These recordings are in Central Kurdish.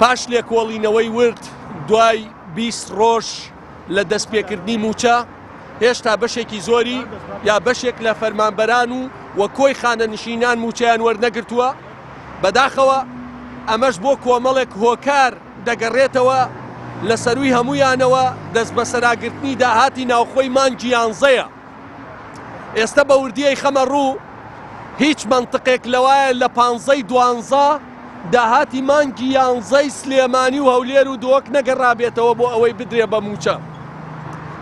پاش لێکۆڵینەوەی ورد دوای 20 ڕۆژ لە دەستپێکردنی موچە هێشتا بەشێکی زۆری یا بەشێک لە فەرمانبەران و کۆی خانەنشینان موچەیان وەرنەگرتووە بەداخەوە ئەمەش بۆ کۆمەڵێک هۆکار دەگەڕێتەوە لە سەروی هەمویانەوە دەست بە سەراگرتنی داهاتی ناوخۆی مانگی 11ە. ئێستا بە وردیەی خەمە ڕوو هیچ منطقێک لەوایە لە 15 داهاتی مانگی 11 سلێمانی و هەولێر و دۆک نەگەڕابێتەوە بۆ ئەوەی بدرێ بە موچە.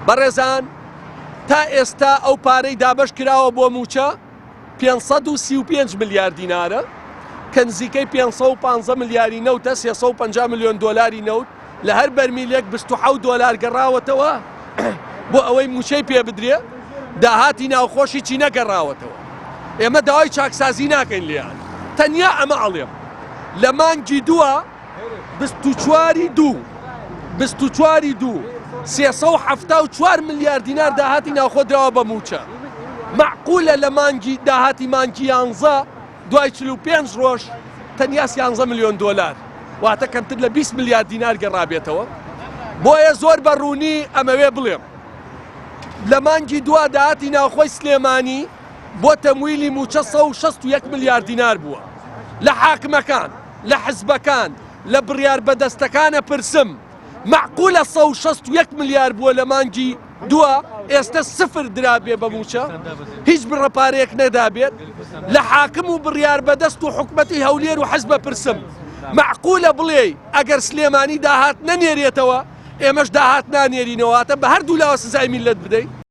بەڕێزان تا ئێستا ئەو پارەی دابەش کراوە بۆ موچە 535 ملیار دینارە کە نزیکەی 515 ملیاری نەوتە 350 ملیۆن دۆلاری نەوت لە هەر بەرمیلێک 27 دۆلار گەڕاوەتەوە بۆ ئەوەی موچەی پێ بدرێ داهاتی ناوخۆشی چی نەگەڕاوەتەوە. ئێمە داوای چاکسازی ناکەین لێیان تەنیا ئەمە ئەڵێم لە مانگی 24 374 ملیار دینار داهاتی ناوخۆ درراوە بە موچە. معقولە لە مانگی داهاتی مانگی 11 دوای 45 ڕۆژ تەنیا 11 ملیۆن دۆلار واتە کەمتر لە 20 ملیار دینار گەڕابێتەوە. بۆیە زۆر بەڕوونی ئەمەوێ بڵێم لە مانگی دوا داهاتی ناوخۆی سلێمانی بۆ تەمویلی موچە 161 ملیار دینار بووە. لە حاکمەکان لە حزبەکان لە بڕیار بەدەستەکانە پرسم معقولە 161 ملیار بووە لە مانگی دووە ئێستا سفر درابێ بە موچە هیچ بڕەپارەیەک نەدابێت. لە حاکم و بڕیار بەدەست و حکومەتی هەولێر و حزبە پرسم معقولە بڵێ ئەگەر سلێمانی داهات نەنێرێتەوە ئێمەش داهات نانێرینەوەتە بە هەردوو لاوە سزای میلەت بدەین.